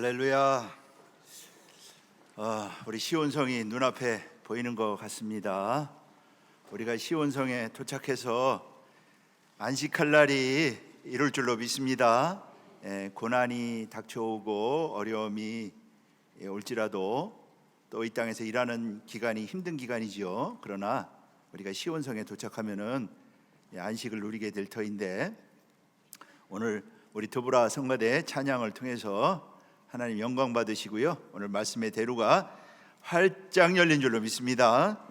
할렐루야. 우리 시온성이 눈앞에 보이는 것 같습니다. 우리가 시온성에 도착해서 안식할 날이 이룰 줄로 믿습니다. 고난이 닥쳐오고 어려움이 올지라도 또 이 땅에서 일하는 기간이 힘든 기간이지요. 그러나 우리가 시온성에 도착하면은 안식을 누리게 될 터인데, 오늘 우리 드보라 성가대 찬양을 통해서 하나님 영광 받으시고요, 오늘 말씀의 대로가 활짝 열린 줄로 믿습니다.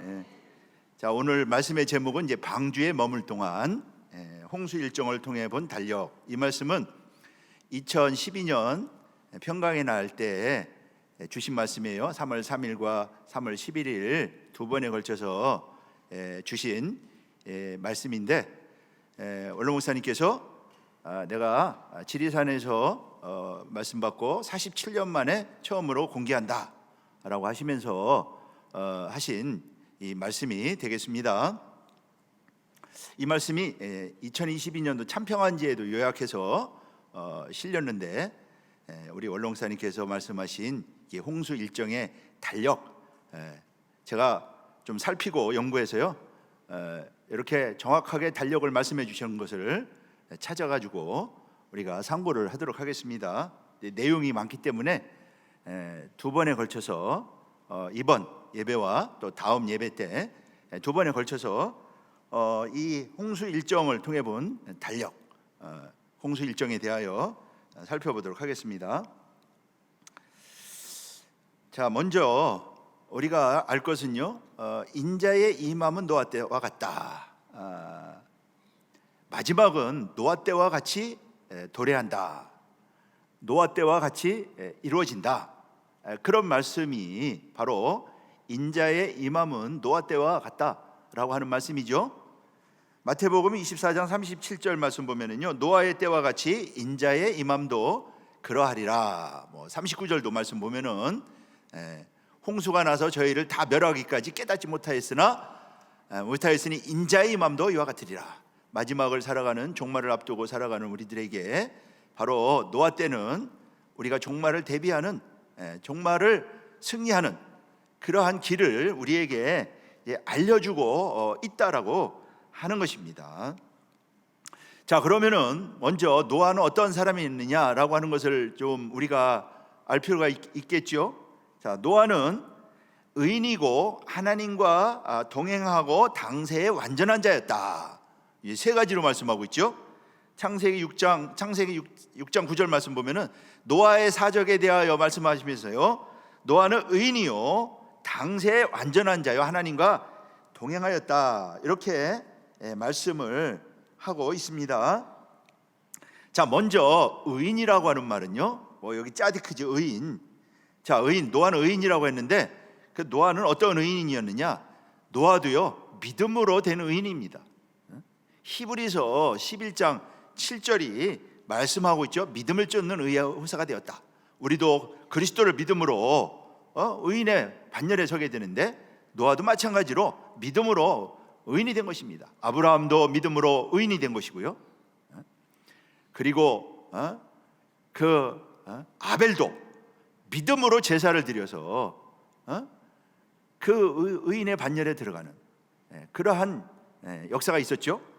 자, 오늘 말씀의 제목은 이제 방주에 머물 동안 홍수 일정을 통해 본 달력. 이 말씀은 2012년 평강의 날 때 주신 말씀이에요. 3월 3일과 3월 11일 두 번에 걸쳐서 주신 말씀인데, 원로 목사님께서 내가 지리산에서 말씀 받고 47년 만에 처음으로 공개한다 라고 하시면서 하신 이 말씀이 되겠습니다. 이 말씀이 2022년도 참평안지에도 요약해서 실렸는데, 우리 원로 목사님께서 말씀하신 이 홍수 일정의 달력, 제가 좀 살피고 연구해서요, 이렇게 정확하게 달력을 말씀해 주시는 것을 찾아가지고 우리가 참고를 하도록 하겠습니다. 내용이 많기 때문에 두 번에 걸쳐서 이번 예배와 또 다음 예배 때 두 번에 걸쳐서 이 홍수 일정을 통해 본 달력, 홍수 일정에 대하여 살펴보도록 하겠습니다. 자, 먼저 우리가 알 것은요, 인자의 임함은 노아 때와 같다. 마지막은 노아 때와 같이 도래한다. 노아 때와 같이 이루어진다. 그런 말씀이 바로 인자의 임함은 노아 때와 같다라고 하는 말씀이죠. 마태복음 24장 37절 말씀 보면은요, 노아의 때와 같이 인자의 임함도 그러하리라. 39절도 말씀 보면은 홍수가 나서 저희를 다 멸하기까지 깨닫지 못하였으니 인자의 임함도 이와 같으리라. 마지막을 살아가는, 종말을 앞두고 살아가는 우리들에게 바로 노아 때는 우리가 종말을 대비하는, 종말을 승리하는 그러한 길을 우리에게 알려주고 있다라고 하는 것입니다. 자, 그러면은 먼저 노아는 어떤 사람이 있느냐라고 하는 것을 좀 우리가 알 필요가 있겠죠. 자, 노아는 의인이고 하나님과 동행하고 당세의 완전한 자였다. 이 세 가지로 말씀하고 있죠. 창세기 6장 9절 말씀 보면은 노아의 사적에 대하여 말씀하시면서요, 노아는 의인이요 당세의 완전한 자요 하나님과 동행하였다, 이렇게 말씀을 하고 있습니다. 자, 먼저 의인이라고 하는 말은요, 여기 짜디크지, 의인. 자, 의인, 노아는 의인이라고 했는데, 그 노아는 어떤 의인이었느냐? 노아도요 믿음으로 된 의인입니다. 히브리서 11장 7절이 말씀하고 있죠. 믿음을 쫓는 의의 후사가 되었다. 우리도 그리스도를 믿음으로 의인의 반열에 서게 되는데, 노아도 마찬가지로 믿음으로 의인이 된 것입니다. 아브라함도 믿음으로 의인이 된 것이고요. 그리고 아벨도 믿음으로 제사를 드려서 그 의인의 반열에 들어가는 그러한 역사가 있었죠.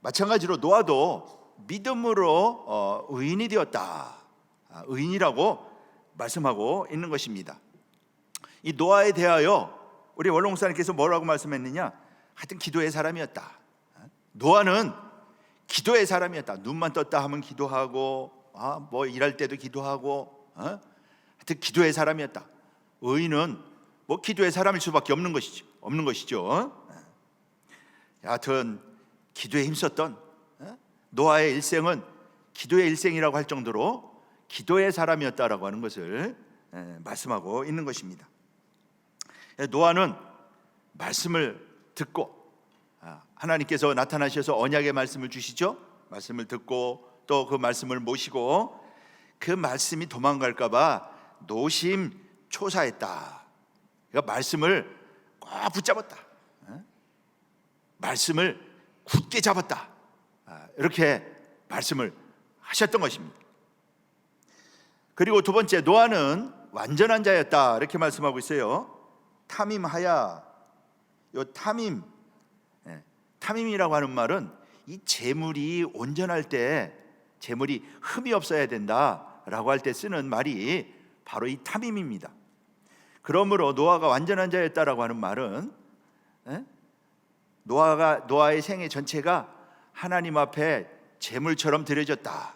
마찬가지로 노아도 믿음으로 의인이 되었다. 의인이라고 말씀하고 있는 것입니다. 이 노아에 대하여 우리 원로 목사님께서 뭐라고 말씀했느냐? 하여튼 기도의 사람이었다. 노아는 기도의 사람이었다. 눈만 떴다 하면 기도하고, 일할 때도 기도하고, 하여튼 기도의 사람이었다. 의인은 기도의 사람일 수밖에 없는 것이죠. 하여튼 기도에 힘썼던 노아의 일생은 기도의 일생이라고 할 정도로 기도의 사람이었다라고 하는 것을 말씀하고 있는 것입니다. 노아는 말씀을 듣고, 하나님께서 나타나셔서 언약의 말씀을 주시죠. 말씀을 듣고 또 그 말씀을 모시고 그 말씀이 도망갈까 봐 노심초사했다. 그러니까 말씀을 꽉 붙잡았다. 말씀을 굳게 잡았다. 이렇게 말씀을 하셨던 것입니다. 그리고 두 번째, 노아는 완전한 자였다 이렇게 말씀하고 있어요. 탐임하야. 요 탐임이라고 하는 말은 이 재물이 온전할 때, 재물이 흠이 없어야 된다라고 할 때 쓰는 말이 바로 이 탐임입니다. 그러므로 노아가 완전한 자였다라고 하는 말은 노아의 생애 전체가 하나님 앞에 재물처럼 드려졌다.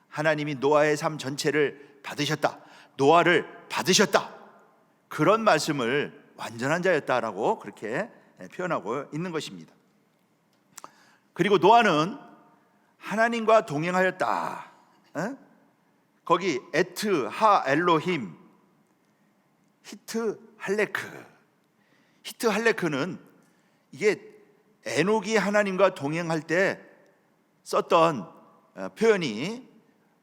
하나님이 노아의 삶 전체를 받으셨다. 노아를 받으셨다. 그런 말씀을 완전한 자였다라고 그렇게 표현하고 있는 것입니다. 그리고 노아는 하나님과 동행하였다. 거기 에트 하 엘로힘 히트 할레크는 이게 에녹이 하나님과 동행할 때 썼던 표현이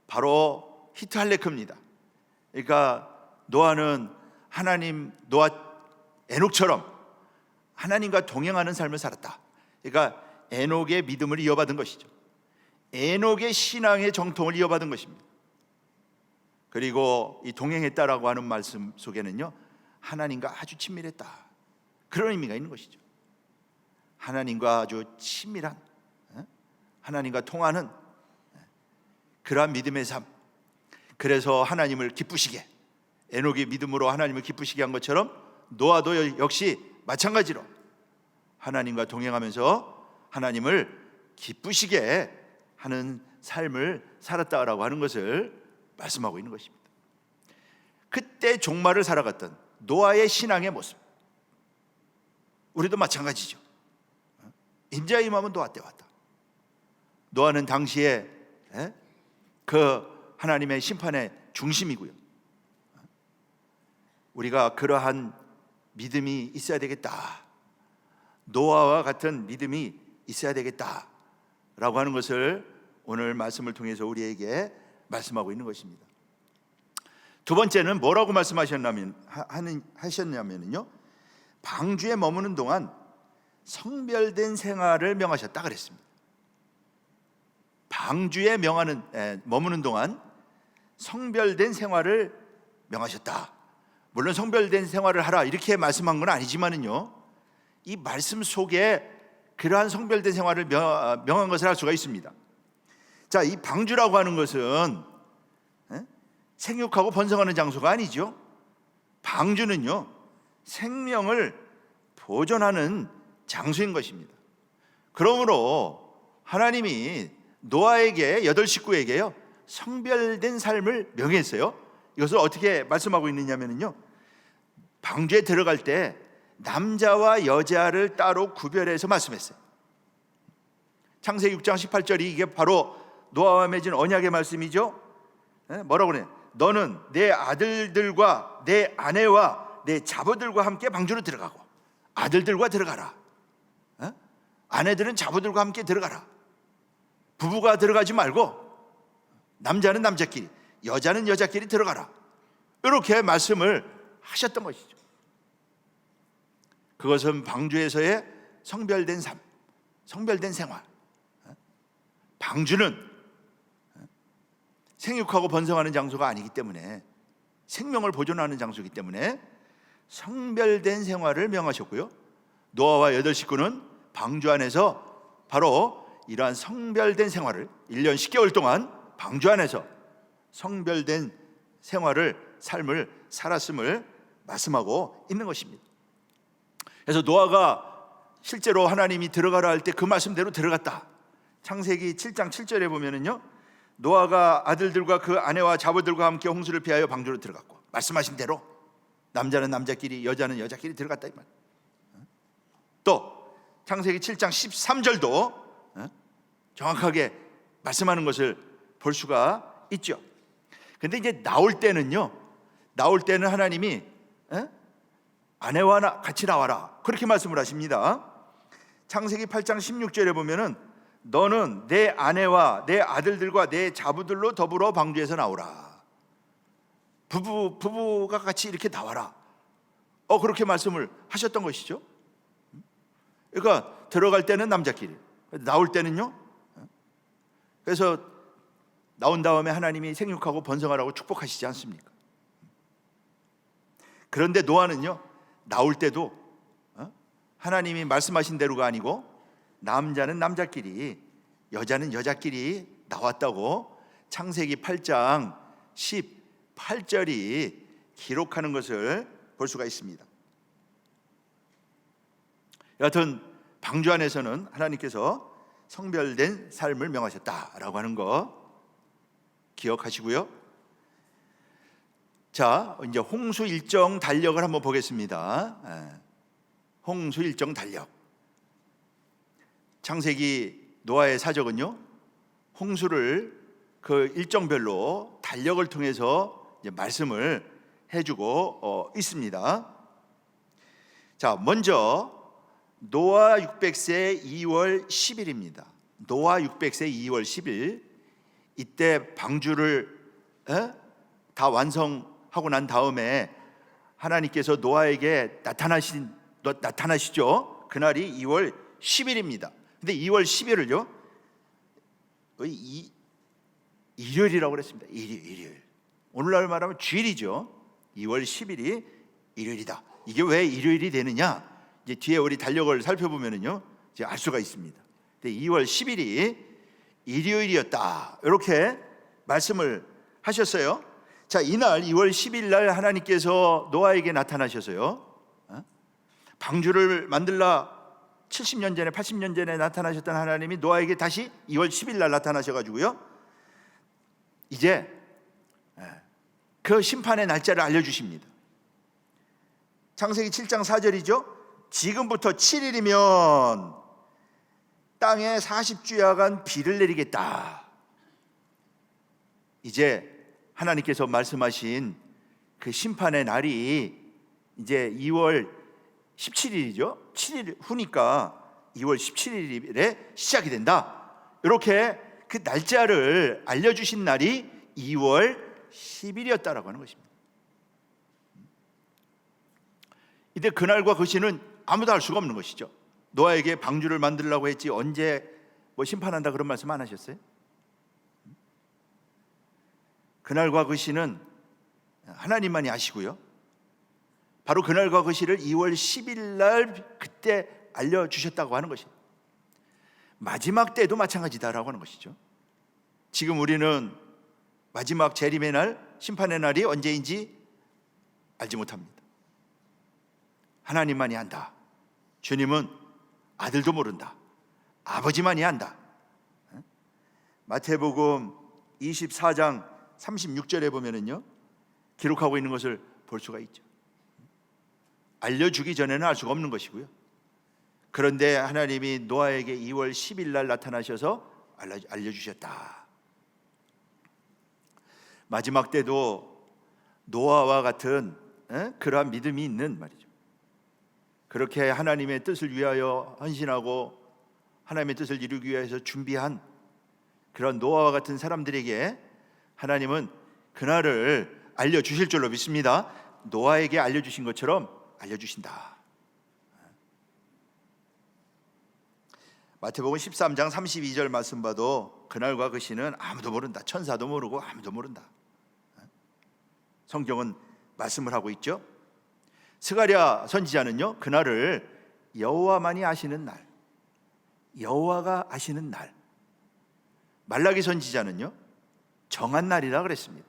바로 히트 할레크입니다. 그러니까 노아는 에녹처럼 하나님과 동행하는 삶을 살았다. 그러니까 에녹의 믿음을 이어받은 것이죠. 에녹의 신앙의 정통을 이어받은 것입니다. 그리고 이 동행했다라고 하는 말씀 속에는요, 하나님과 아주 친밀했다, 그런 의미가 있는 것이죠. 하나님과 아주 친밀한, 하나님과 통하는 그러한 믿음의 삶. 그래서 하나님을 기쁘시게, 에녹이 믿음으로 하나님을 기쁘시게 한 것처럼 노아도 역시 마찬가지로 하나님과 동행하면서 하나님을 기쁘시게 하는 삶을 살았다라고 하는 것을 말씀하고 있는 것입니다. 그때 종말을 살아갔던 노아의 신앙의 모습, 우리도 마찬가지죠. 인자 임하면 노아 때 왔다. 노아는 당시에 그 하나님의 심판의 중심이고요. 우리가 그러한 믿음이 있어야 되겠다, 노아와 같은 믿음이 있어야 되겠다라고 하는 것을 오늘 말씀을 통해서 우리에게 말씀하고 있는 것입니다. 두 번째는 뭐라고 하셨냐면요, 방주에 머무는 동안 성별된 생활을 명하셨다 그랬습니다. 방주에 머무는 동안 성별된 생활을 명하셨다. 물론 성별된 생활을 하라 이렇게 말씀한 건 아니지만은요, 이 말씀 속에 그러한 성별된 생활을 명한 것을 알 수가 있습니다. 자, 이 방주라고 하는 것은 생육하고 번성하는 장소가 아니죠. 방주는요, 생명을 보존하는 장소인 것입니다. 그러므로 하나님이 노아에게, 8식구에게요, 성별된 삶을 명했어요. 이것을 어떻게 말씀하고 있느냐면요, 방주에 들어갈 때 남자와 여자를 따로 구별해서 말씀했어요. 창세기 6장 18절이 이게 바로 노아와 맺은 언약의 말씀이죠. 뭐라고 그래요? 너는 내 아들들과 내 아내와 내 자부들과 함께 방주로 들어가고, 아들들과 들어가라, 아내들은 자부들과 함께 들어가라. 부부가 들어가지 말고 남자는 남자끼리, 여자는 여자끼리 들어가라, 이렇게 말씀을 하셨던 것이죠. 그것은 방주에서의 성별된 삶, 성별된 생활. 방주는 생육하고 번성하는 장소가 아니기 때문에, 생명을 보존하는 장소이기 때문에 성별된 생활을 명하셨고요, 노아와 8식구는 방주 안에서 바로 이러한 성별된 생활을 1년 10개월 동안 방주 안에서 성별된 삶을 살았음을 말씀하고 있는 것입니다. 그래서 노아가 실제로 하나님이 들어가라 할 때 그 말씀대로 들어갔다. 창세기 7장 7절에 보면은요, 노아가 아들들과 그 아내와 자부들과 함께 홍수를 피하여 방주로 들어갔고, 말씀하신 대로 남자는 남자끼리, 여자는 여자끼리 들어갔다 이 말. 또 창세기 7장 13절도 정확하게 말씀하는 것을 볼 수가 있죠. 근데 이제 나올 때는 하나님이 아내와 같이 나와라, 그렇게 말씀을 하십니다. 창세기 8장 16절에 보면은 너는 내 아내와 내 아들들과 내 자부들로 더불어 방주에서 나오라. 부부가 같이 이렇게 나와라, 그렇게 말씀을 하셨던 것이죠. 그러니까 들어갈 때는 남자끼리, 나올 때는요. 그래서 나온 다음에 하나님이 생육하고 번성하라고 축복하시지 않습니까? 그런데 노아는요, 나올 때도 하나님이 말씀하신 대로가 아니고 남자는 남자끼리 여자는 여자끼리 나왔다고 창세기 8장 18절이 기록하는 것을 볼 수가 있습니다. 여하튼 방주 안에서는 하나님께서 성별된 삶을 명하셨다라고 하는 거 기억하시고요. 자, 이제 홍수 일정 달력을 한번 보겠습니다. 홍수 일정 달력. 창세기 노아의 사적은요, 홍수를 그 일정별로 달력을 통해서 이제 말씀을 해주고 있습니다. 자, 먼저 노아 600세 2월 10일입니다. 노아 600세 2월 10일, 이때 방주를 다 완성하고 난 다음에 하나님께서 노아에게 나타나시죠. 그날이 2월 10일입니다. 근데 2월 10일을요, 일요일이라고 그랬습니다. 일요일. 오늘날 말하면 주일이죠. 2월 10일이 일요일이다. 이게 왜 일요일이 되느냐? 이제 뒤에 우리 달력을 살펴보면은요, 이제 알 수가 있습니다. 근데 2월 10일이 일요일이었다, 이렇게 말씀을 하셨어요. 자, 이날 2월 10일 날 하나님께서 노아에게 나타나셔서요, 방주를 만들라 70년 전에 80년 전에 나타나셨던 하나님이 노아에게 다시 2월 10일 날 나타나셔가지고요, 이제 그 심판의 날짜를 알려주십니다. 창세기 7장 4절이죠. 지금부터 7일이면 땅에 40주야간 비를 내리겠다. 이제 하나님께서 말씀하신 그 심판의 날이 이제 2월 17일이죠. 7일 후니까 2월 17일에 시작이 된다. 이렇게 그 날짜를 알려주신 날이 2월 10일이었다라고 하는 것입니다. 이때 그날과 그 시는 아무도 알 수가 없는 것이죠. 노아에게 방주를 만들려고 했지 언제 뭐 심판한다 그런 말씀 안 하셨어요? 그날과 그 시는 하나님만이 아시고요, 바로 그날과 그 시를 2월 10일 날 그때 알려주셨다고 하는 것입니다. 마지막 때도 마찬가지다라고 하는 것이죠. 지금 우리는 마지막 재림의 날, 심판의 날이 언제인지 알지 못합니다. 하나님만이 안다. 주님은 아들도 모른다. 아버지만이 안다. 마태복음 24장 36절에 보면은요, 기록하고 있는 것을 볼 수가 있죠. 알려주기 전에는 알 수가 없는 것이고요. 그런데 하나님이 노아에게 2월 10일 날 나타나셔서 알려주셨다. 마지막 때도 노아와 같은 그러한 믿음이 있는 말이죠. 그렇게 하나님의 뜻을 위하여 헌신하고 하나님의 뜻을 이루기 위해서 준비한 그런 노아와 같은 사람들에게 하나님은 그날을 알려주실 줄로 믿습니다. 노아에게 알려주신 것처럼 알려주신다. 마태복음 13장 32절 말씀 봐도 그날과 그 시는 아무도 모른다. 천사도 모르고 아무도 모른다. 성경은 말씀을 하고 있죠. 스가랴 선지자는요, 그날을 여호와만이 아시는 날, 여호와가 아시는 날. 말라기 선지자는요, 정한 날이라 그랬습니다.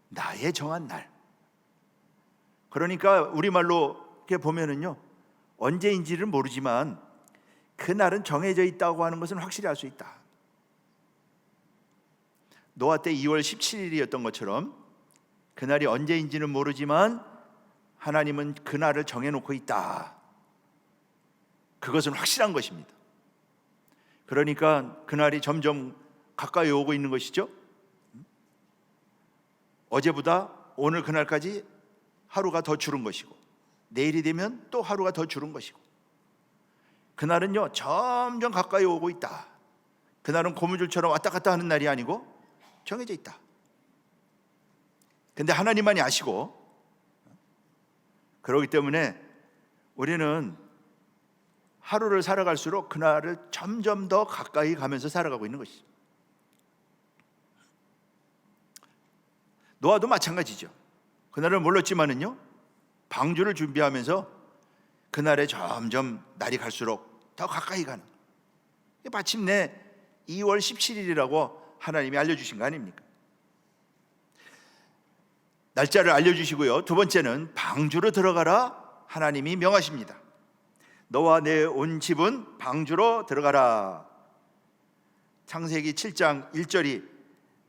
나의 정한 날. 그러니까 우리말로 이렇게 보면은요, 언제인지를 모르지만 그 날은 정해져 있다고 하는 것은 확실히 알 수 있다. 노아 때 2월 17일이었던 것처럼 그날이 언제인지는 모르지만 하나님은 그날을 정해놓고 있다. 그것은 확실한 것입니다. 그러니까 그날이 점점 가까이 오고 있는 것이죠. 어제보다 오늘 그날까지 하루가 더 줄은 것이고, 내일이 되면 또 하루가 더 줄은 것이고, 그날은요 점점 가까이 오고 있다. 그날은 고무줄처럼 왔다 갔다 하는 날이 아니고 정해져 있다. 근데 하나님만이 아시고, 그렇기 때문에 우리는 하루를 살아갈수록 그날을 점점 더 가까이 가면서 살아가고 있는 것이죠. 노아도 마찬가지죠. 그날을 몰랐지만은요, 방주를 준비하면서 그날에 점점 날이 갈수록 더 가까이 가는, 마침내 2월 17일이라고 하나님이 알려주신 거 아닙니까? 날짜를 알려주시고요, 두 번째는 방주로 들어가라 하나님이 명하십니다. 너와 내 온 집은 방주로 들어가라. 창세기 7장 1절이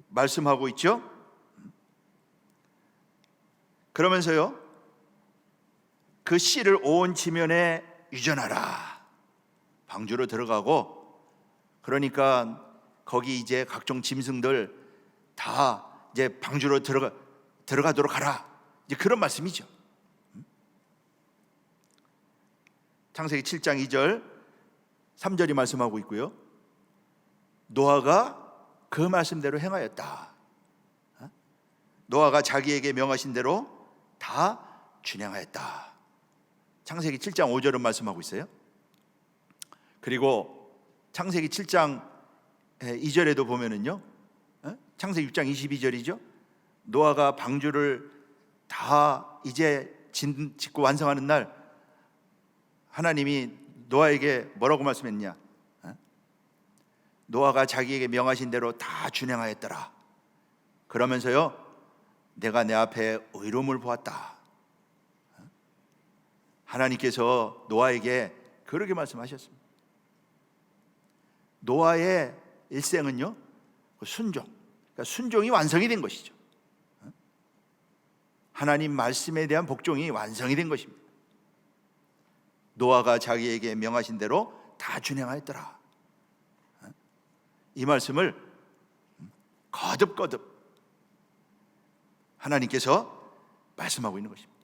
말씀하고 있죠. 그러면서요, 그 씨를 온 지면에 유전하라. 방주로 들어가고, 그러니까 거기 이제 각종 짐승들 다 이제 방주로 들어가도록 하라, 이제 그런 말씀이죠. 창세기 7장 2절 3절이 말씀하고 있고요, 노아가 그 말씀대로 행하였다. 노아가 자기에게 명하신 대로 다 준행하였다. 창세기 7장 5절은 말씀하고 있어요. 그리고 창세기 7장 2절에도 보면은요, 창세기 6장 22절이죠. 노아가 방주를 다 이제 짓고 완성하는 날 하나님이 노아에게 뭐라고 말씀했냐? 노아가 자기에게 명하신 대로 다 준행하였더라. 그러면서요, 내가 내 앞에 의로움을 보았다. 하나님께서 노아에게 그렇게 말씀하셨습니다. 노아의 일생은요, 순종, 그러니까 순종이 완성이 된 것이죠. 하나님 말씀에 대한 복종이 완성이 된 것입니다. 노아가 자기에게 명하신 대로 다 준행하였더라. 이 말씀을 거듭거듭 하나님께서 말씀하고 있는 것입니다.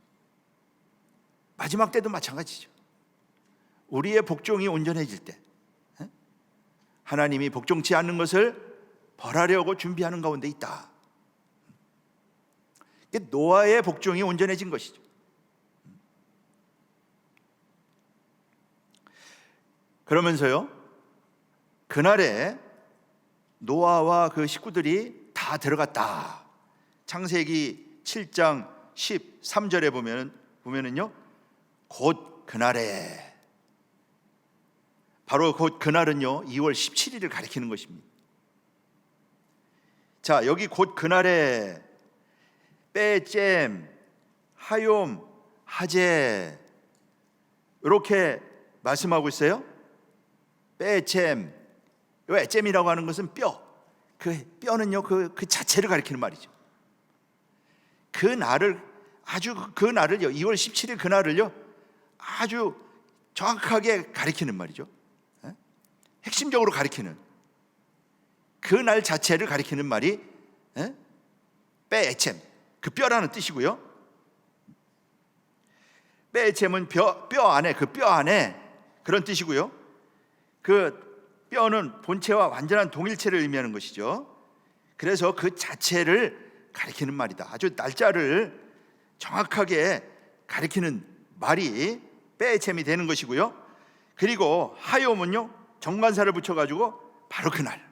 마지막 때도 마찬가지죠. 우리의 복종이 온전해질 때 하나님이 복종치 않는 것을 벌하려고 준비하는 가운데 있다. 노아의 복종이 온전해진 것이죠. 그러면서요, 그날에 노아와 그 식구들이 다 들어갔다. 창세기 7장 13절에 보면은요, 곧 그날에, 바로 곧 그날은요 2월 17일을 가리키는 것입니다. 자, 여기 곧 그날에 빼잼, 하욤, 하제 이렇게 말씀하고 있어요. 빼잼, 잼이라고 하는 것은 뼈, 그 뼈는요 그 자체를 가리키는 말이죠. 그 날을 아주 그 날을요 2월 17일 그 날을요 아주 정확하게 가리키는 말이죠. 핵심적으로 가리키는 그 날 자체를 가리키는 말이 빼쳔, 그 뼈라는 뜻이고요. 빼쳔은 뼈 안에, 그 뼈 안에 그런 뜻이고요. 그 뼈는 본체와 완전한 동일체를 의미하는 것이죠. 그래서 그 자체를 가리키는 말이다. 아주 날짜를 정확하게 가리키는 말이 빼쳔이 되는 것이고요. 그리고 하욤은요 정관사를 붙여가지고 바로 그날,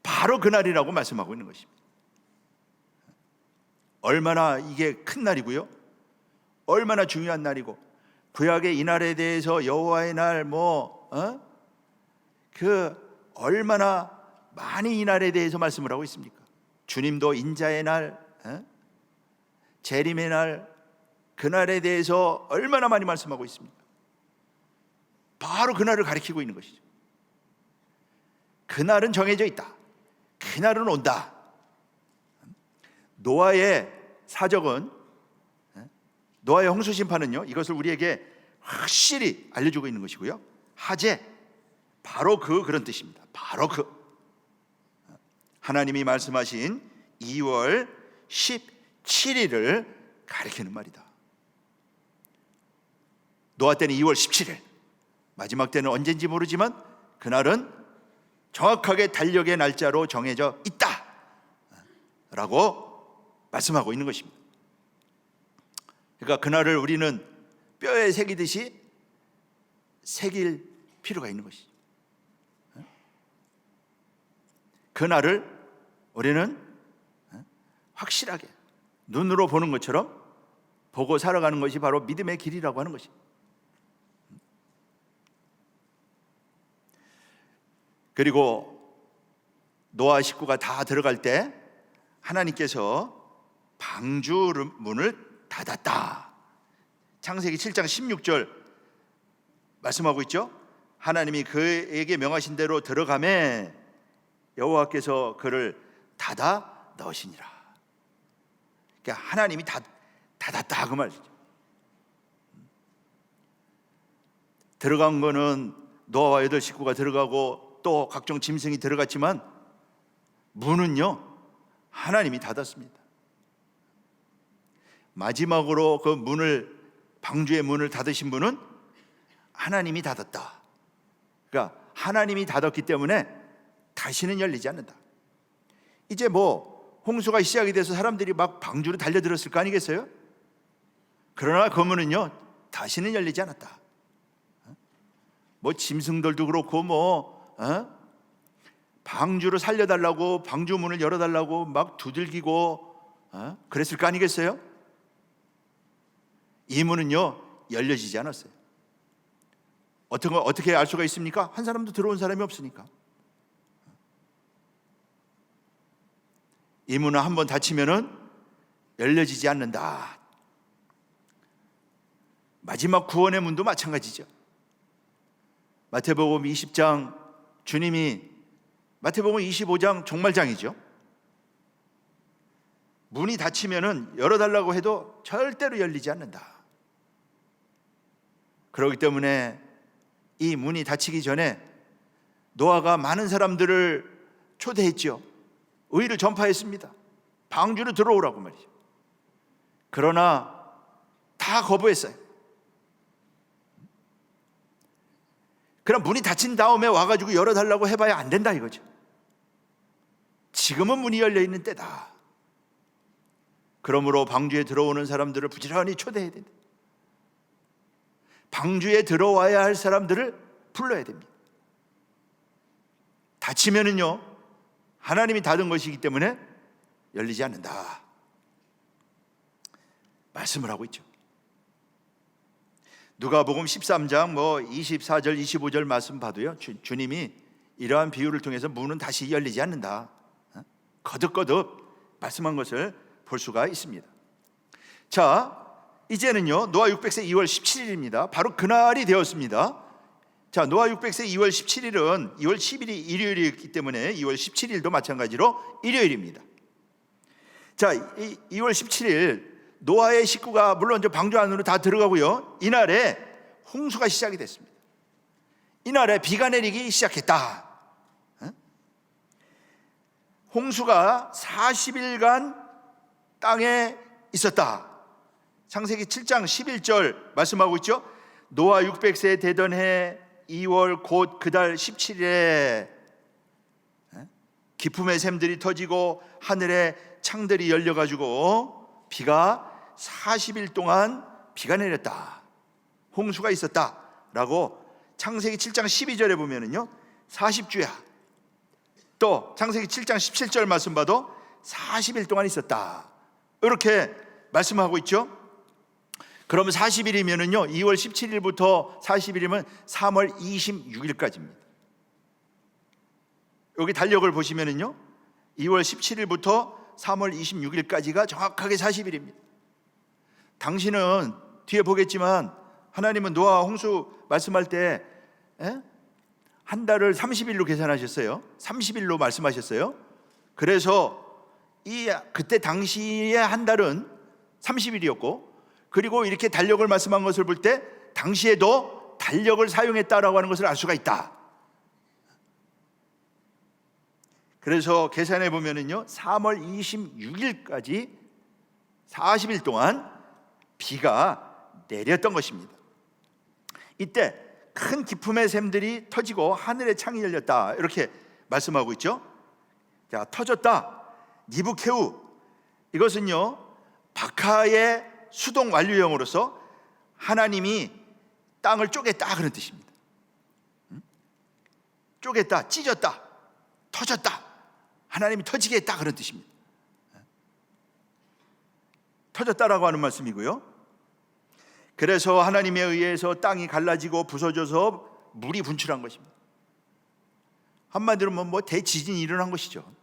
바로 그날이라고 말씀하고 있는 것입니다. 얼마나 이게 큰 날이고요, 얼마나 중요한 날이고, 구약의 이 날에 대해서 여호와의 날 그 얼마나 많이 이 날에 대해서 말씀을 하고 있습니까? 주님도 인자의 날, 재림의 날, 그 날에 대해서 얼마나 많이 말씀하고 있습니까? 바로 그 날을 가리키고 있는 것이죠. 그 날은 정해져 있다. 그 날은 온다. 노아의 사적은, 노아의 홍수 심판은요 이것을 우리에게 확실히 알려주고 있는 것이고요. 하제, 바로 그런 뜻입니다. 바로 하나님이 말씀하신 2월 17일을 가리키는 말이다. 노아 때는 2월 17일, 마지막 때는 언젠지 모르지만 그날은 정확하게 달력의 날짜로 정해져 있다 라고 말씀하고 있는 것입니다. 그러니까 그날을 우리는 뼈에 새기듯이 새길 필요가 있는 것이죠. 그날을 우리는 확실하게 눈으로 보는 것처럼 보고 살아가는 것이 바로 믿음의 길이라고 하는 것입니다. 그리고 노아 식구가 다 들어갈 때 하나님께서 방주 문을 닫았다. 창세기 7장 16절 말씀하고 있죠. 하나님이 그에게 명하신 대로 들어가매 여호와께서 그를 닫아 넣으시니라. 그러니까 하나님이 닫았다 그 말이죠. 들어간 거는 노아와 8 식구가 들어가고 또 각종 짐승이 들어갔지만 문은요 하나님이 닫았습니다. 마지막으로 그 문을, 방주의 문을 닫으신 분은 하나님이 닫았다. 그러니까 하나님이 닫았기 때문에 다시는 열리지 않는다. 이제 뭐 홍수가 시작이 돼서 사람들이 막 방주로 달려들었을 거 아니겠어요? 그러나 그 문은요 다시는 열리지 않았다. 뭐 짐승들도 그렇고 방주를 살려달라고, 방주 문을 열어달라고 막 두들기고 그랬을 거 아니겠어요? 이 문은요 열려지지 않았어요. 어떻게 알 수가 있습니까? 한 사람도 들어온 사람이 없으니까. 이 문은 한번 닫히면은 열려지지 않는다. 마지막 구원의 문도 마찬가지죠. 마태복음 20장 주님이, 마태복음 25장 종말장이죠. 문이 닫히면은 열어달라고 해도 절대로 열리지 않는다. 그렇기 때문에 이 문이 닫히기 전에 노아가 많은 사람들을 초대했죠. 의를 전파했습니다. 방주로 들어오라고 말이죠. 그러나 다 거부했어요. 그럼 문이 닫힌 다음에 와가지고 열어달라고 해봐야 안 된다 이거죠. 지금은 문이 열려있는 때다. 그러므로 방주에 들어오는 사람들을 부지런히 초대해야 된다. 방주에 들어와야 할 사람들을 불러야 됩니다. 닫히면은요 하나님이 닫은 것이기 때문에 열리지 않는다 말씀을 하고 있죠. 누가복음 13장 24절 25절 말씀 봐도요 주님이 이러한 비유를 통해서 문은 다시 열리지 않는다 거듭거듭 말씀한 것을 볼 수가 있습니다. 자, 이제는요 노아 600세 2월 17일입니다. 바로 그날이 되었습니다. 자, 노아 600세 2월 17일은 2월 10일이 일요일이었기 때문에 2월 17일도 마찬가지로 일요일입니다. 자, 2월 17일 노아의 식구가 물론 방주 안으로 다 들어가고요, 이날에 홍수가 시작이 됐습니다. 이날에 비가 내리기 시작했다. 홍수가 40일간 땅에 있었다. 창세기 7장 11절 말씀하고 있죠. 노아 600세 되던 해 2월 곧 그달 17일에 기품의 샘들이 터지고 하늘의 창들이 열려가지고 비가 40일 동안 비가 내렸다. 홍수가 있었다 라고 창세기 7장 12절에 보면은요 40주야. 또 창세기 7장 17절 말씀 봐도 40일 동안 있었다 이렇게 말씀하고 있죠. 그러면 40일이면은요 2월 17일부터 40일이면 3월 26일까지입니다. 여기 달력을 보시면은요 2월 17일부터 3월 26일까지가 정확하게 40일입니다. 당신은 뒤에 보겠지만 하나님은 노아 홍수 말씀할 때 한 달을 30일로 계산하셨어요. 30일로 말씀하셨어요. 그래서 그때 당시의 한 달은 30일이었고, 그리고 이렇게 달력을 말씀한 것을 볼 때 당시에도 달력을 사용했다라고 하는 것을 알 수가 있다. 그래서 계산해 보면은요 3월 26일까지 40일 동안 비가 내렸던 것입니다. 이때 큰 기품의 샘들이 터지고 하늘의 창이 열렸다 이렇게 말씀하고 있죠. 자, 터졌다. 니부케우, 이것은요 박하의 수동 완료형으로서 하나님이 땅을 쪼갰다 그런 뜻입니다. 쪼갰다, 찢었다, 터졌다, 하나님이 터지게 했다 그런 뜻입니다. 터졌다라고 하는 말씀이고요. 그래서 하나님에 의해서 땅이 갈라지고 부서져서 물이 분출한 것입니다. 한마디로 뭐 대지진이 일어난 것이죠.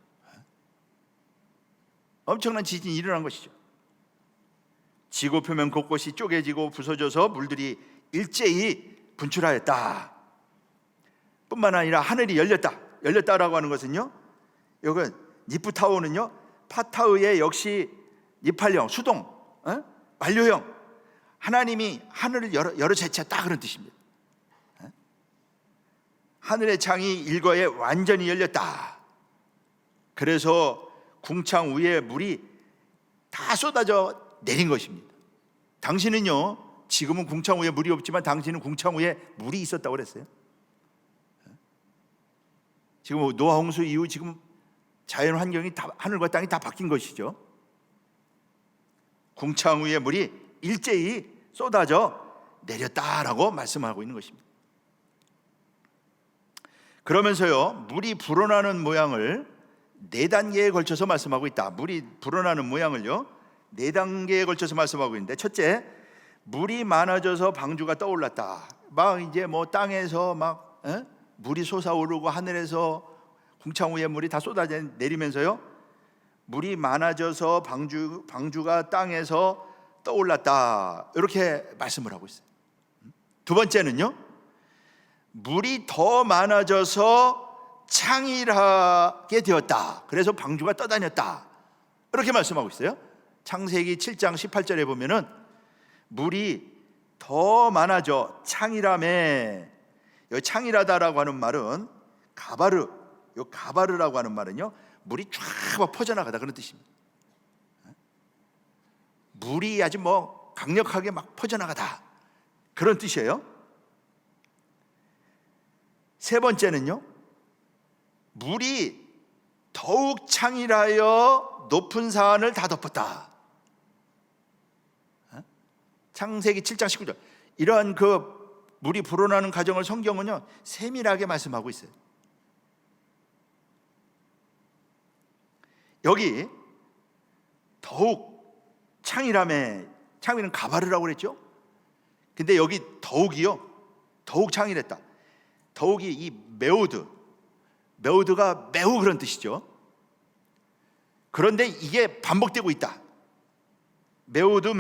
엄청난 지진이 일어난 것이죠. 지구 표면 곳곳이 쪼개지고 부서져서 물들이 일제히 분출하였다. 뿐만 아니라 하늘이 열렸다라고 하는 것은요, 이건 니프타오는요, 파타우의 역시 니팔령, 수동, 완료형, 하나님이 하늘을 열어 제쳤다, 그런 뜻입니다. 하늘의 창이 일거에 완전히 열렸다. 그래서 궁창 위에 물이 다 쏟아져 내린 것입니다. 당신은요, 지금은 궁창 위에 물이 없지만 당신은 궁창 위에 물이 있었다고 그랬어요. 지금 노아 홍수 이후 지금 자연 환경이 다, 하늘과 땅이 다 바뀐 것이죠. 궁창 위에 물이 일제히 쏟아져 내렸다라고 말씀하고 있는 것입니다. 그러면서요, 물이 불어나는 모양을 4단계에 걸쳐서 말씀하고 있다. 물이 불어나는 모양을요, 4단계에 걸쳐서 말씀하고 있는데, 첫째, 물이 많아져서 방주가 떠올랐다. 막 이제 뭐 땅에서 막 물이 솟아오르고 하늘에서 궁창 위에 물이 다 쏟아져 내리면서요, 물이 많아져서 방주가 땅에서 떠올랐다, 이렇게 말씀을 하고 있어요. 두 번째는요, 물이 더 많아져서 창일하게 되었다. 그래서 방주가 떠다녔다, 이렇게 말씀하고 있어요. 창세기 7장 18절에 보면은 물이 더 많아져 창일함에, 여기 창일하다라고 하는 말은 가바르라고 하는 말은요, 물이 쫙 퍼져나가다, 그런 뜻입니다. 물이 아주 뭐 강력하게 막 퍼져나가다, 그런 뜻이에요. 세 번째는요, 물이 더욱 창일하여 높은 산을 다 덮었다. 창세기 7장 19절. 이러한 그 물이 불어나는 과정을 성경은요, 세밀하게 말씀하고 있어요. 여기 더욱 창일함에, 창일은 가바르라고 그랬죠. 근데 여기 더욱 창일했다. 더욱이 이 메우드가 매우, 그런 뜻이죠. 그런데 이게 반복되고 있다. 메우드.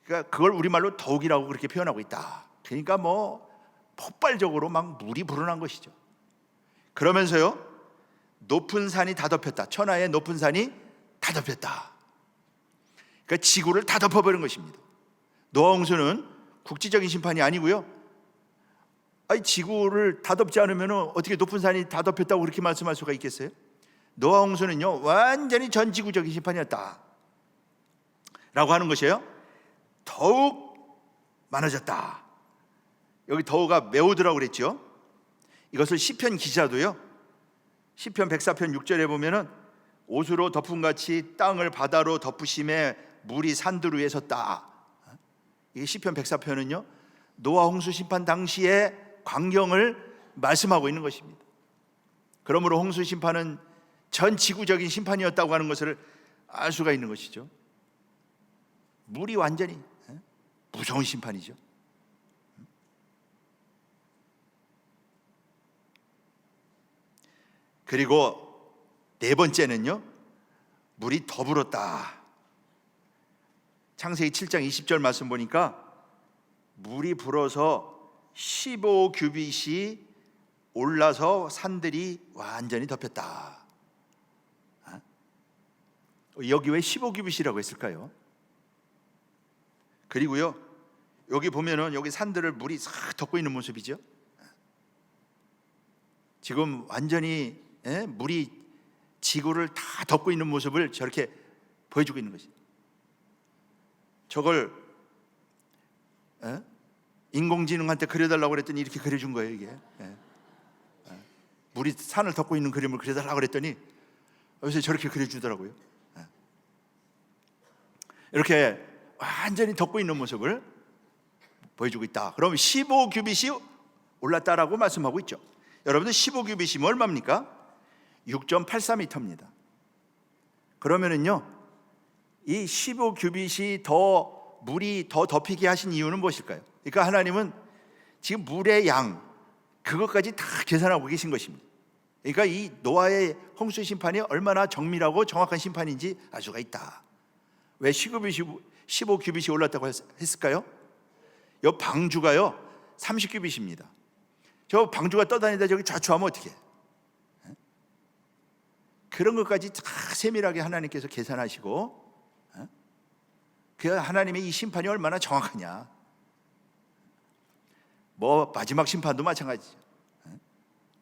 그러니까 그걸 우리말로 더욱이라고 그렇게 표현하고 있다. 그러니까 뭐 폭발적으로 막 물이 불어난 것이죠. 그러면서요, 높은 산이 다 덮였다. 천하의 높은 산이 다 덮였다. 그러니까 지구를 다 덮어버린 것입니다. 노아 홍수는 국지적인 심판이 아니고요, 지구를 다 덮지 않으면 어떻게 높은 산이 다 덮였다고 그렇게 말씀할 수가 있겠어요? 노아 홍수는요, 완전히 전지구적인 심판이었다 라고 하는 것이에요. 더욱 많아졌다. 여기 더우가 메우드라고 그랬죠. 이것을 시편 기자도요, 시편 104편 6절에 보면은 옷으로 덮음같이 땅을 바다로 덮으심에 물이 산들 위에 섰다. 이 시편 104편은요, 노아 홍수 심판 당시의 광경을 말씀하고 있는 것입니다. 그러므로 홍수 심판은 전 지구적인 심판이었다고 하는 것을 알 수가 있는 것이죠. 물이 완전히 무서운 심판이죠. 그리고 네 번째는요, 물이 더 불었다. 창세기 7장 20절 말씀 보니까 물이 불어서 15규빗이 올라서 산들이 완전히 덮였다. 여기 왜 15규빗이라고 했을까요? 그리고요, 여기 보면은 여기 산들을 물이 싹 덮고 있는 모습이죠. 지금 완전히 물이 지구를 다 덮고 있는 모습을 저렇게 보여주고 있는 것이죠. 저걸 인공지능한테 그려달라고 그랬더니 이렇게 그려준 거예요. 이게 물이 산을 덮고 있는 그림을 그려달라고 그랬더니 여기서 저렇게 그려주더라고요. 이렇게 완전히 덮고 있는 모습을 보여주고 있다. 그럼 15규빗이 올랐다라고 말씀하고 있죠. 여러분들 15규빗이면 얼마입니까? 6.84m입니다. 그러면은요, 이 15규빗이 더 물이 더 덮이게 하신 이유는 무엇일까요? 그러니까 하나님은 지금 물의 양 그것까지 다 계산하고 계신 것입니다. 그러니까 이 노아의 홍수 심판이 얼마나 정밀하고 정확한 심판인지 알 수가 있다. 왜 15규빗이 올랐다고 했을까요? 이 방주가요 30규빗입니다. 저 방주가 떠다니다 저기 좌초하면 어떻게 해? 그런 것까지 다 세밀하게 하나님께서 계산하시고, 그 하나님의 이 심판이 얼마나 정확하냐. 뭐 마지막 심판도 마찬가지죠.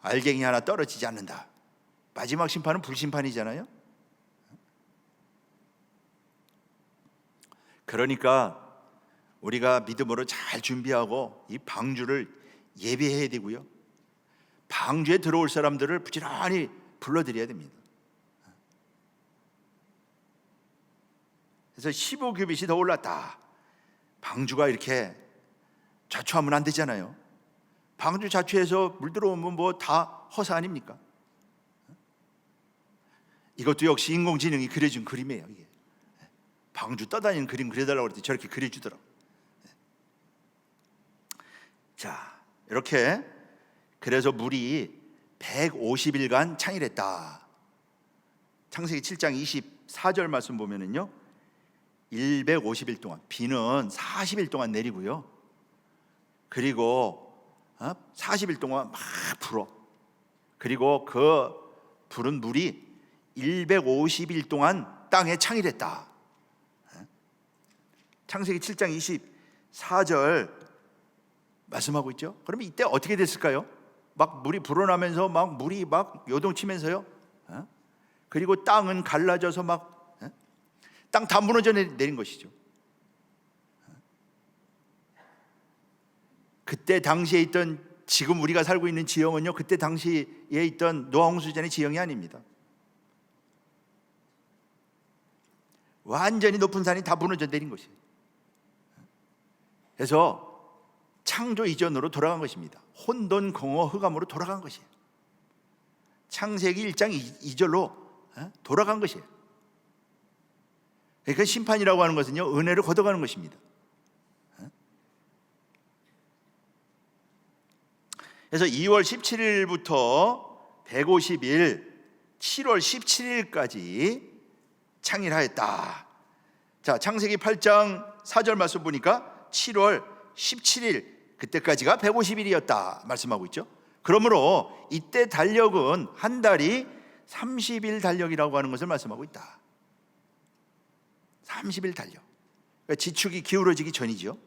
알갱이 하나 떨어지지 않는다. 마지막 심판은 불심판이잖아요. 그러니까 우리가 믿음으로 잘 준비하고 이 방주를 예비해야 되고요, 방주에 들어올 사람들을 부지런히 불러드려야 됩니다. 그래서 15규빗이 더 올랐다. 방주가 이렇게 좌초하면 안 되잖아요. 방주 좌초해서 물 들어오면 뭐 다 허사 아닙니까? 이것도 역시 인공지능이 그려준 그림이에요. 이게 방주 떠다니는 그림 그려달라고 그랬더니 저렇게 그려주더라고. 자, 이렇게 그래서 물이 150일간 창일했다. 창세기 7장 24절 말씀 보면은요, 150일 동안, 비는 40일 동안 내리고요, 그리고 40일 동안 막 불어. 그리고 그 부른 물이 150일 동안 땅에 창일했다. 창세기 7장 24절 말씀하고 있죠. 그러면 이때 어떻게 됐을까요? 막 물이 불어나면서 막 물이 막 요동치면서요, 그리고 땅은 갈라져서 막 땅 다 무너져 내린 것이죠. 그때 당시에 있던, 지금 우리가 살고 있는 지형은요, 그때 당시에 있던 노아 홍수전의 지형이 아닙니다. 완전히 높은 산이 다 무너져 내린 것이에요. 그래서 창조 이전으로 돌아간 것입니다. 혼돈, 공허, 흑암으로 돌아간 것이에요. 창세기 1장 2절로 돌아간 것이에요. 그러니까 심판이라고 하는 것은요, 은혜를 걷어가는 것입니다. 그래서 2월 17일부터 150일, 7월 17일까지 창일하였다. 자, 창세기 8장 4절 말씀 보니까 7월 17일, 그때까지가 150일이었다 말씀하고 있죠. 그러므로 이때 달력은 한 달이 30일 달력이라고 하는 것을 말씀하고 있다. 30일 달력. 그러니까 지축이 기울어지기 전이죠.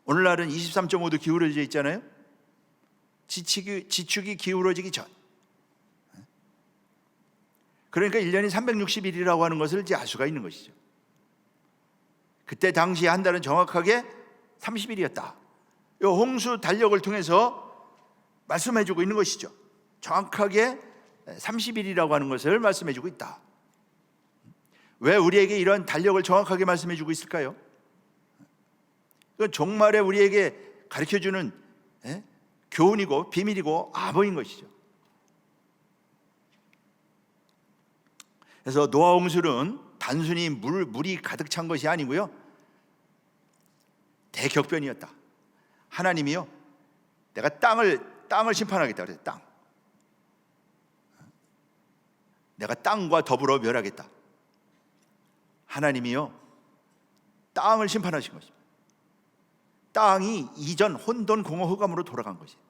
오늘날은 23.5도 기울어져 있잖아요. 지축이 기울어지기 전. 그러니까 1년이 360일이라고 하는 것을 이제 알 수가 있는 것이죠. 그때 당시 한 달은 정확하게 30일이었다. 이 홍수 달력을 통해서 말씀해주고 있는 것이죠. 정확하게 30일이라고 하는 것을 말씀해주고 있다. 왜 우리에게 이런 달력을 정확하게 말씀해주고 있을까요? 그건 종말에 우리에게 가르쳐주는 교훈이고 비밀이고 암호인 것이죠. 그래서 노아 홍수는 단순히 물이 가득 찬 것이 아니고요, 대격변이었다. 하나님이요, 내가 땅을 심판하겠다 그랬어요. 땅. 내가 땅과 더불어 멸하겠다. 하나님이요, 땅을 심판하신 것입니다. 땅이 이전 혼돈, 공허, 흑암으로 돌아간 것이에요.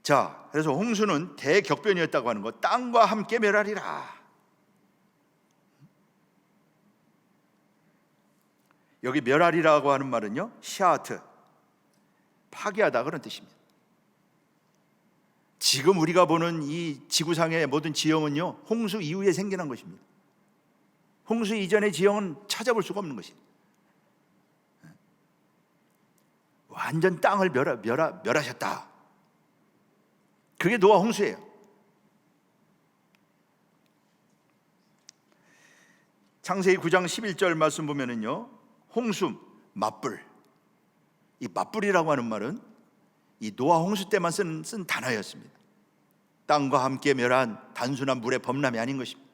자, 그래서 홍수는 대격변이었다고 하는 것, 땅과 함께 멸하리라. 여기 멸하리라고 하는 말은요, 시아트, 파괴하다 그런 뜻입니다. 지금 우리가 보는 이 지구상의 모든 지형은요, 홍수 이후에 생겨난 것입니다. 홍수 이전의 지형은 찾아볼 수가 없는 것입니다. 완전 땅을 멸하셨다. 그게 노아 홍수예요. 창세기 9장 11절 말씀 보면은요, 홍수, 맞불. 이 맞불이라고 하는 말은 이 노아 홍수 때만 쓴 단어였습니다. 땅과 함께 멸한 단순한 물의 범람이 아닌 것입니다.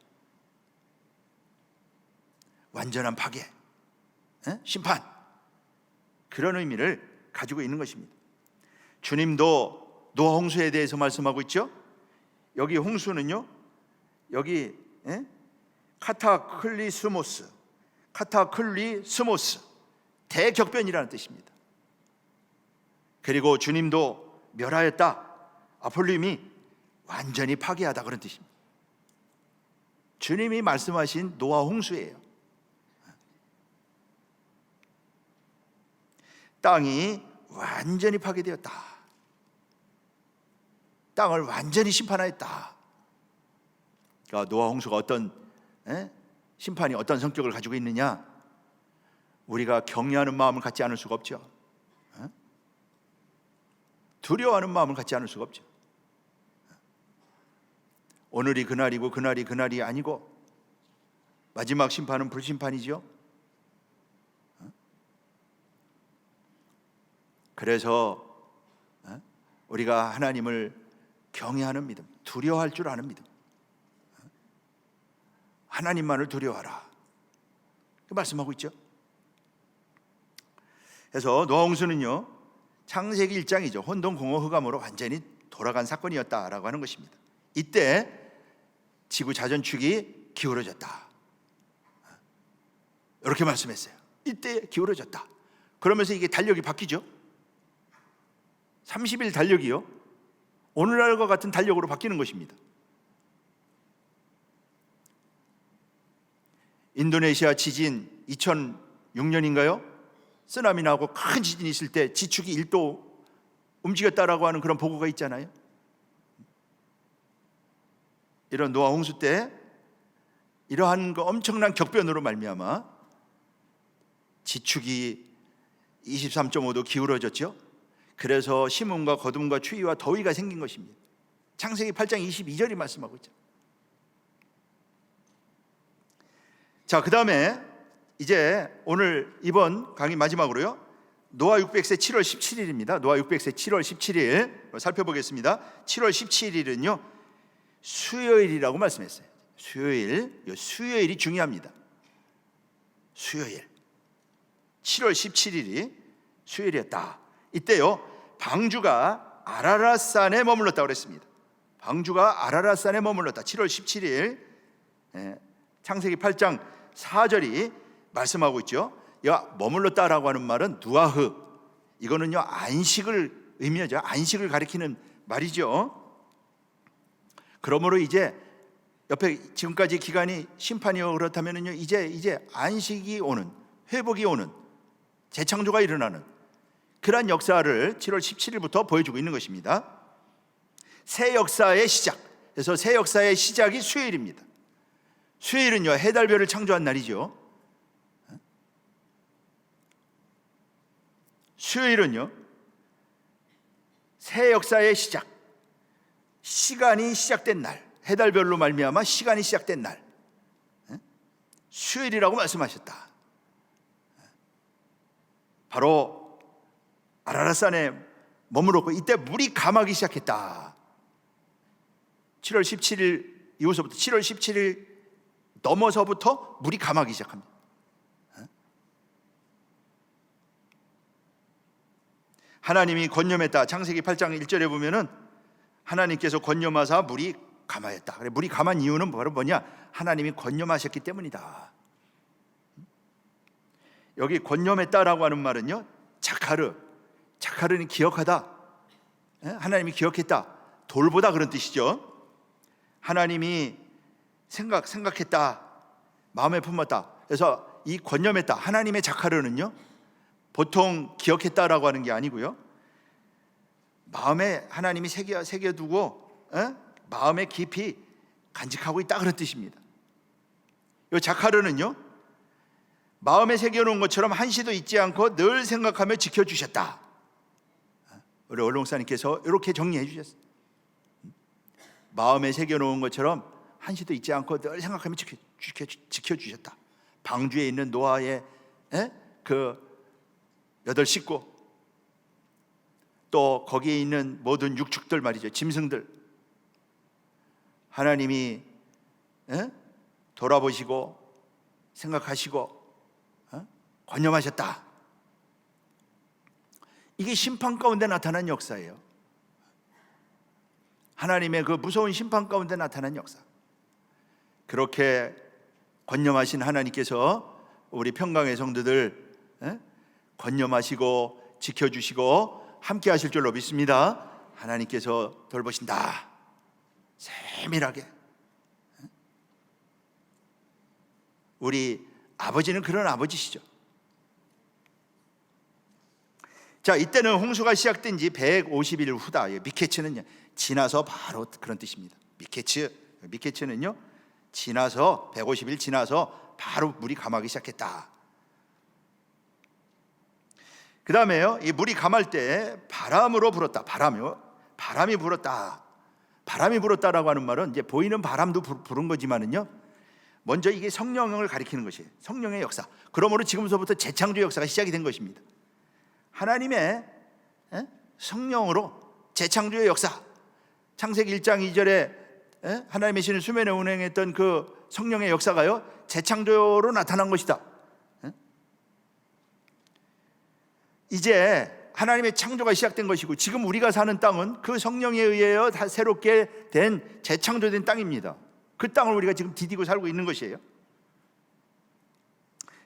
완전한 파괴, 심판, 그런 의미를 가지고 있는 것입니다. 주님도 노아 홍수에 대해서 말씀하고 있죠. 여기 홍수는요, 여기 카타클리스모스, 대격변이라는 뜻입니다. 그리고 주님도 멸하였다, 아폴림이 완전히 파괴하다, 그런 뜻입니다. 주님이 말씀하신 노아 홍수예요. 땅이 완전히 파괴되었다. 땅을 완전히 심판하였다. 그러니까 노아 홍수가 어떤 심판이 어떤 성격을 가지고 있느냐, 우리가 경외하는 마음을 갖지 않을 수가 없죠. 두려워하는 마음을 갖지 않을 수가 없죠. 오늘이 그날이고 그날이 그날이 아니고 마지막 심판은 불심판이죠. 그래서 우리가 하나님을 경외하는 믿음, 두려워할 줄 아는 믿음, 하나님만을 두려워하라, 그 말씀하고 있죠. 그래서 노아 홍수는요, 창세기 1장이죠. 혼돈공허 흑암으로 완전히 돌아간 사건이었다라고 하는 것입니다. 이때 지구 자전축이 기울어졌다, 이렇게 말씀했어요. 이때 기울어졌다. 그러면서 이게 달력이 바뀌죠. 30일 달력이요, 오늘날과 같은 달력으로 바뀌는 것입니다. 인도네시아 지진 2006년인가요? 쓰나미 나고 큰 지진이 있을 때 지축이 1도 움직였다라고 하는 그런 보고가 있잖아요. 이런 노아 홍수 때 이러한 그 엄청난 격변으로 말미암아 지축이 23.5도 기울어졌죠. 그래서 심음과 거둠과 추위와 더위가 생긴 것입니다. 창세기 8장 22절이 말씀하고 있죠. 자, 그 다음에 이제 오늘 이번 강의 마지막으로요, 노아 600세 7월 17일입니다. 노아 600세 7월 17일 살펴보겠습니다. 7월 17일은요 수요일이라고 말씀했어요. 수요일이 중요합니다. 수요일 7월 17일이 수요일이었다. 이때요 방주가 아라랏산에 머물렀다고 그랬습니다. 방주가 아라랏산에 머물렀다. 7월 17일 창세기 8장 4절이 말씀하고 있죠. 머물렀다라고 하는 말은 누아흐, 이거는요 안식을 의미하죠. 안식을 가리키는 말이죠. 그러므로 이제 옆에 지금까지 기간이 심판이요 그렇다면은요 이제 안식이 오는, 회복이 오는, 재창조가 일어나는 그러한 역사를 7월 17일부터 보여주고 있는 것입니다. 새 역사의 시작. 그래서 새 역사의 시작이 수요일입니다. 수요일은요 해달별을 창조한 날이죠. 수요일은요 새 역사의 시작, 시간이 시작된 날, 해달별로 말미암아 시간이 시작된 날, 수요일이라고 말씀하셨다. 바로 아라랏산에 머물렀고 이때 물이 감하기 시작했다. 7월 17일 이후서부터 7월 17일 넘어서부터 물이 감하기 시작합니다. 하나님이 권념했다. 창세기 8장 1절에 보면은 하나님께서 권념하사 물이 감하였다. 물이 감한 이유는 바로 뭐냐? 하나님이 권념하셨기 때문이다. 여기 권념했다라고 하는 말은요 자카르는 기억하다, 하나님이 기억했다, 돌보다, 그런 뜻이죠. 하나님이 생각했다, 마음에 품었다. 그래서 이 권념했다, 하나님의 자카르는요 보통 기억했다라고 하는 게 아니고요, 마음에 하나님이 새겨두고 마음에 깊이 간직하고 있다, 그런 뜻입니다. 이 자카르는요 마음에 새겨놓은 것처럼 한시도 잊지 않고 늘 생각하며 지켜주셨다. 우리 얼롱사님께서 이렇게 정리해 주셨어요. 마음에 새겨놓은 것처럼 한시도 잊지 않고 늘 생각하며 지켜주셨다. 방주에 있는 노아의 그 8식구, 또 거기에 있는 모든 육축들 말이죠, 짐승들, 하나님이 돌아보시고 생각하시고 권념하셨다. 이게 심판 가운데 나타난 역사예요. 하나님의 그 무서운 심판 가운데 나타난 역사. 그렇게 권념하신 하나님께서 우리 평강의 성도들 권념하시고 지켜주시고 함께 하실 줄로 믿습니다. 하나님께서 돌보신다. 세밀하게. 우리 아버지는 그런 아버지시죠. 자, 이때는 홍수가 시작된 지 150일 후다. 미케츠는요, 지나서 바로 그런 뜻입니다. 미케츠는요, 지나서 150일 지나서 바로 물이 감하기 시작했다. 그 다음에요, 이 물이 감할 때 바람으로 불었다. 바람이 불었다. 바람이 불었다라고 하는 말은 이제 보이는 바람도 부른 거지만은요, 먼저 이게 성령을 가리키는 것이에요. 성령의 역사. 그러므로 지금서부터 재창조 역사가 시작이 된 것입니다. 하나님의 성령으로 재창조의 역사. 창세기 1장 2절에 하나님의 신은 수면에 운행했던 그 성령의 역사가요, 재창조로 나타난 것이다. 이제 하나님의 창조가 시작된 것이고, 지금 우리가 사는 땅은 그 성령에 의하여 다 새롭게 된 재창조된 땅입니다. 그 땅을 우리가 지금 디디고 살고 있는 것이에요.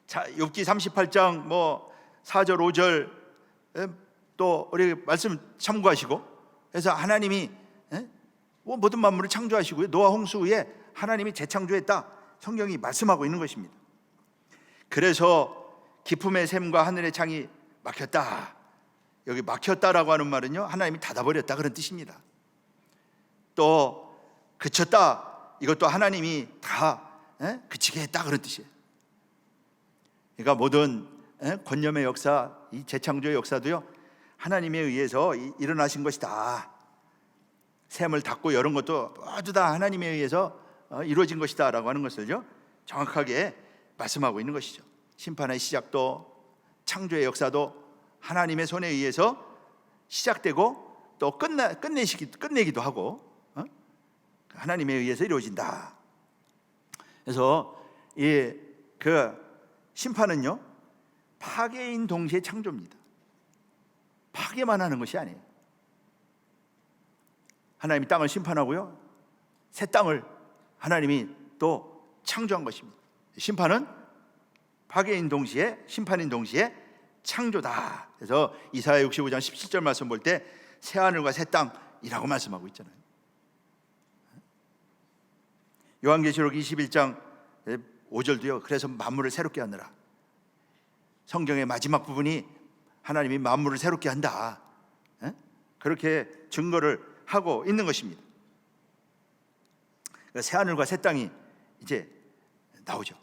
자, 욥기 38장 4절 5절 또 우리 말씀 참고하시고, 그래서 하나님이 모든 만물을 창조하시고요, 노아 홍수 후에 하나님이 재창조했다, 성경이 말씀하고 있는 것입니다. 그래서 기품의 샘과 하늘의 창이 막혔다. 여기 막혔다라고 하는 말은요, 하나님이 닫아버렸다 그런 뜻입니다. 또 그쳤다, 이것도 하나님이 다 그치게 했다 그런 뜻이에요. 그러니까 모든 권념의 역사, 이 재창조의 역사도요, 하나님에 의해서 일어나신 것이다. 샘을 닫고 여는 것도 모두 다 하나님에 의해서 이루어진 것이다 라고 하는 것을요, 정확하게 말씀하고 있는 것이죠. 심판의 시작도 창조의 역사도 하나님의 손에 의해서 시작되고 또 끝내기도 하고 하나님에 의해서 이루어진다. 그래서 그 심판은요, 파괴인 동시에 창조입니다. 파괴만 하는 것이 아니에요. 하나님이 땅을 심판하고요, 새 땅을 하나님이 또 창조한 것입니다. 심판은 파괴인 동시에, 심판인 동시에 창조다. 그래서 이사야 65장 17절 말씀 볼 때 새 하늘과 새 땅이라고 말씀하고 있잖아요. 요한계시록 21장 5절도요, 그래서 만물을 새롭게 하느라. 성경의 마지막 부분이 하나님이 만물을 새롭게 한다, 그렇게 증거를 하고 있는 것입니다. 새 하늘과 새 땅이 이제 나오죠.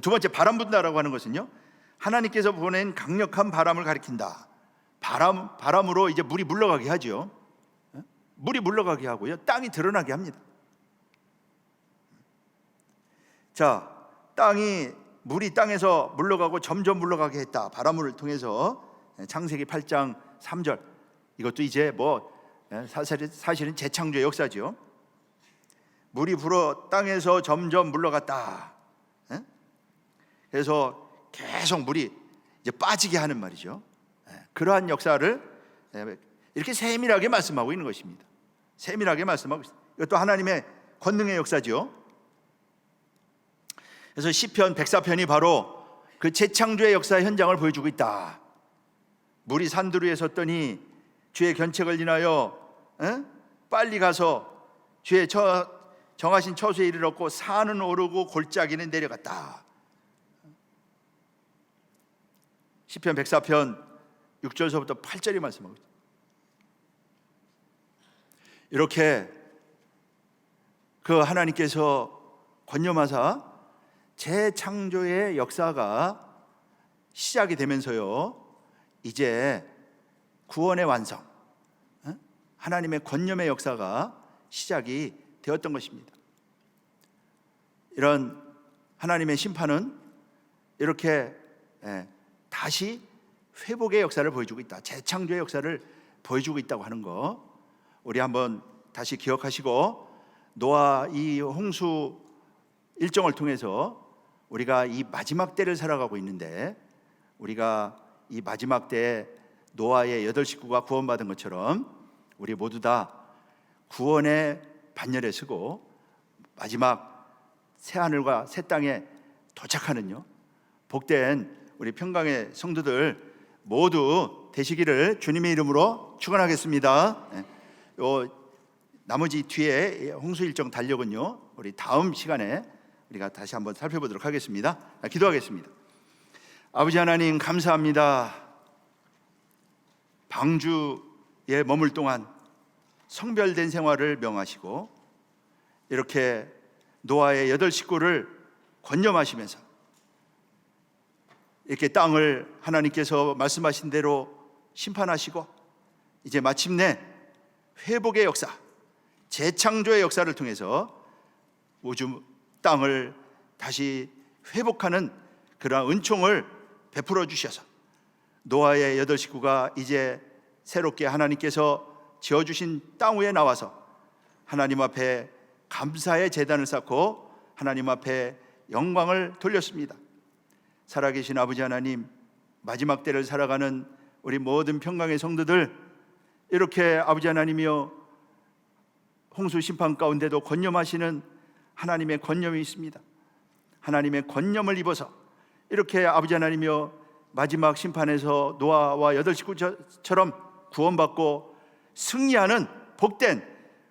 두 번째, 바람 분다라고 하는 것은요, 하나님께서 보낸 강력한 바람을 가리킨다. 바람으로 이제 물이 물러가게 하죠. 물이 물러가게 하고요, 땅이 드러나게 합니다. 자, 물이 땅에서 물러가고 점점 물러가게 했다. 바람을 통해서. 창세기 8장 3절. 이것도 이제 사실은 재창조의 역사죠. 물이 불어 땅에서 점점 물러갔다. 그래서 계속 물이 이제 빠지게 하는 말이죠. 그러한 역사를 이렇게 세밀하게 말씀하고 있는 것입니다. 세밀하게 말씀하고 있습니다. 이것도 하나님의 권능의 역사죠. 그래서 시편 104편이 바로 그 재창조의 역사의 현장을 보여주고 있다. 물이 산두루에 섰더니 주의 견책을 인하여 빨리 가서 주의 정하신 처소에 이르렀고, 산은 오르고 골짜기는 내려갔다. 시편 104편 6절서부터 8절이 말씀하고 있다. 이렇게 그 하나님께서 권념하사 재창조의 역사가 시작이 되면서요, 이제 구원의 완성, 하나님의 권념의 역사가 시작이 되었던 것입니다. 이런 하나님의 심판은 이렇게 다시 회복의 역사를 보여주고 있다. 재창조의 역사를 보여주고 있다고 하는 거, 우리 한번 다시 기억하시고 노아 이 홍수 일정을 통해서 우리가 이 마지막 때를 살아가고 있는데, 우리가 이 마지막 때에 노아의 8 식구가 구원받은 것처럼 우리 모두 다 구원의 반열에 서고 마지막 새 하늘과 새 땅에 도착하는요, 복된 우리 평강의 성도들 모두 되시기를 주님의 이름으로 축원하겠습니다. 나머지 뒤에 홍수 일정 달력은요, 우리 다음 시간에 우리가 다시 한번 살펴보도록 하겠습니다. 기도하겠습니다. 아버지 하나님, 감사합니다. 방주에 머물 동안 성별된 생활을 명하시고 이렇게 노아의 8 식구를 권념하시면서 이렇게 땅을 하나님께서 말씀하신 대로 심판하시고 이제 마침내 회복의 역사, 재창조의 역사를 통해서 우주 땅을 다시 회복하는 그러한 은총을 베풀어 주셔서 노아의 8 식구가 이제 새롭게 하나님께서 지어주신 땅 위에 나와서 하나님 앞에 감사의 제단을 쌓고 하나님 앞에 영광을 돌렸습니다. 살아계신 아버지 하나님, 마지막 때를 살아가는 우리 모든 평강의 성도들, 이렇게 아버지 하나님이여 홍수 심판 가운데도 권념하시는 하나님의 권념이 있습니다. 하나님의 권념을 입어서 이렇게 아버지 하나님이여 마지막 심판에서 노아와 8 식구처럼 구원받고 승리하는 복된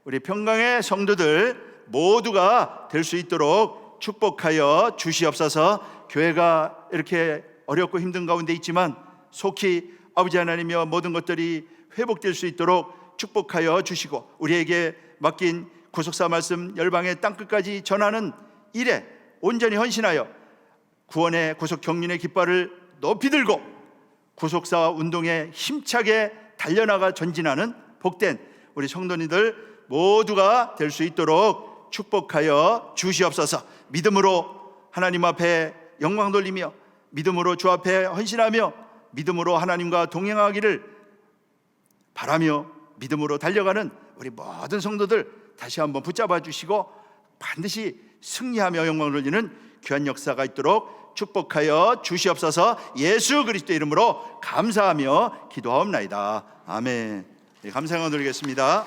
우리 평강의 성도들 모두가 될 수 있도록 축복하여 주시옵소서. 교회가 이렇게 어렵고 힘든 가운데 있지만 속히 아버지 하나님이여 모든 것들이 회복될 수 있도록 축복하여 주시고, 우리에게 맡긴 구속사 말씀 열방의 땅끝까지 전하는 일에 온전히 헌신하여 구원의 구속 경륜의 깃발을 높이 들고 구속사 운동에 힘차게 달려나가 전진하는 복된 우리 성도님들 모두가 될 수 있도록 축복하여 주시옵소서. 믿음으로 하나님 앞에 영광 돌리며 믿음으로 주 앞에 헌신하며 믿음으로 하나님과 동행하기를 바라며 믿음으로 달려가는 우리 모든 성도들 다시 한번 붙잡아 주시고 반드시 승리하며 영광을 돌리는 귀한 역사가 있도록 축복하여 주시옵소서. 예수 그리스도의 이름으로 감사하며 기도하옵나이다. 아멘. 감사 영광 돌리겠습니다.